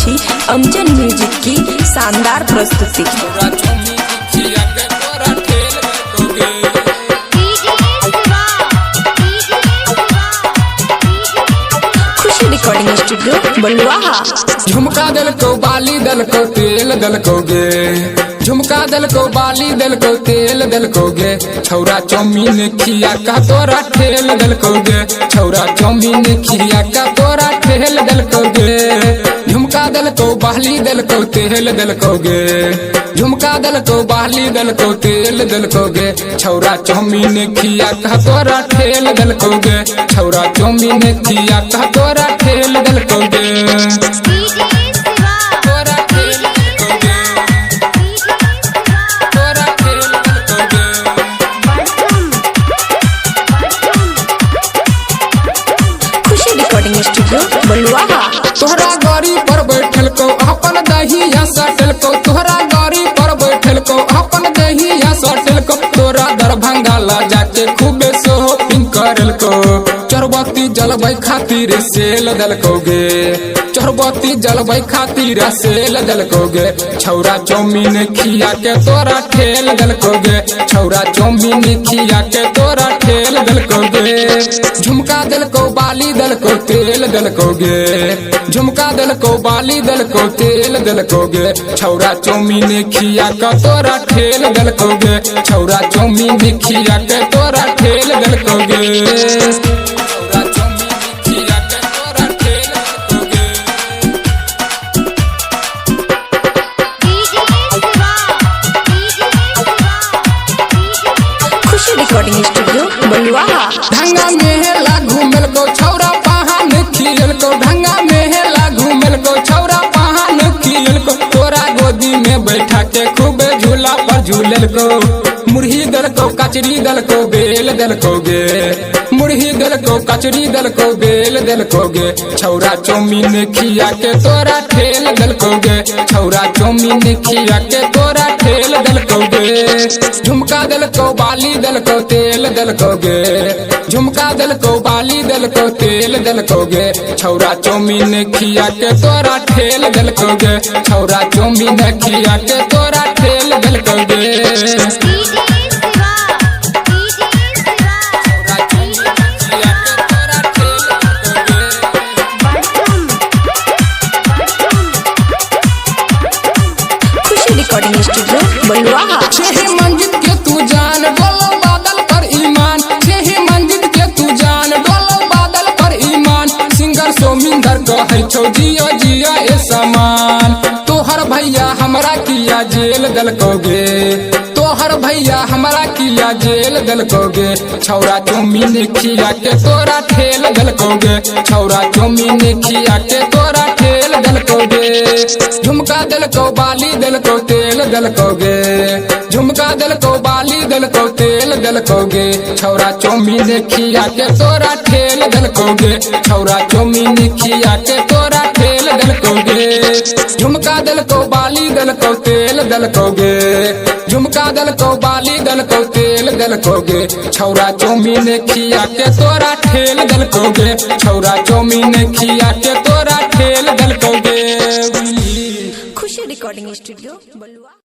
थी अमजन म्यूजिक की शानदार प्रस्तुति। खुशी रिकॉर्डिंग स्टूडियो बलुआहा। झुमका दल को बाली दल को तेल दल को गे, झुमका दल को बाली दल को तेल दल को गे, छौरा चौमीन खिया का तोरा ठेल दल को गे, छौरा चौमीन खिया का तोरा ठेल दल को गे। झुमका दल को बाली दल को तेल दल को गे, झुमका दल को बाली दल को तेल दल को गे, छौरा चौमीन खिया का तोरा ठेल दल को गे, छौरा चौमीन खिया का तोरा ठेल दल को गे। स्टूडियो बलुआहा। तोहरा गाड़ी पर बैठल को अपन दहिया सटल को, तोहरा गाड़ी पर बैठल को अपन दहिया सटल को, तोरा दरभंगा ला जाके खूबे शॉपिंग करल को, चरबती जलबै खातिर सेल दल को गे, चरबती जलबै खातिर सेल दल को गे, छौरा चौमीन खिया के तोरा ठेल दल को गे, छौरा चौमीन खिया के तोरा ठेल दल को गे। झुमका दल को बाली दल को तेल दल को गे, झुमका दल को बाली दल को तेल दल को गे, छौरा चौमीन खिया के तोरा ठेल दल को गे, छौरा चौमीन खिया के तोरा ठेल दल को गे। रिकॉर्डिंग स्टूडियो बलुआहा। ढंगा मेला घूमल को छौरा पहान खियल को, ढंगा मेला घूमल को छौरा पहान खियल को, तोरा गोदी में बैठा के खूबे झूला पर झूलल को, मुरही दल को कचरी दल को बेल दल को गे, मुरही दल को कचरी दल को बेल दल को गे, छौरा चौमीन खिया के तोरा ठेल दल को गे, छौरा चौमीन खिया के तोरा ठेल दल को गे। झुमका दल को बाली दल को तेल दल को गे, झुमका दल को बाली दल को तेल दल को गे, छौरा चौमीन खिया के तोरा ठेल दल को गे, छौरा चौमीन खिया के तोरा ठेल दल को गे। रिकॉर्डिंग स्टूडियो बलुआहा। छह मंजिल के तू जान डोलो बादल पर ईमान, छह मंजिल के तू जान डोलो बादल पर ईमान, सिंगर सोमिंदर कहै छौ जियो जियो ए समान, तोहर भैया हमरा किया जेल दल को गे, तोहर भैया हमरा किया जेल दल को गे, छौरा चौमीन खिया के तोरा ठेल दल को गे, छौरा चौमीन खिया के तोरा ठेल दल को गे। झुमका दल को बाली दल को तेल दल को गे, झुमका दल को बाली दल को तेल दल को गे, छौरा चौमीन खिया के तोरा ठेल दल को गे, छौरा चौमीन खिया के तोरा ठेल दल को गे। झुमका दल को बाली दल को तेल दल को गे, झुमका दल को बाली दल को तेल दल को गे, छौरा चौमीन खिया के तोरा ठेल दल को गे, छौरा चौमीन खिया के तोरा ठेल दल को गे। खुशी रिकॉर्डिंग स्टूडियो बलुआहा।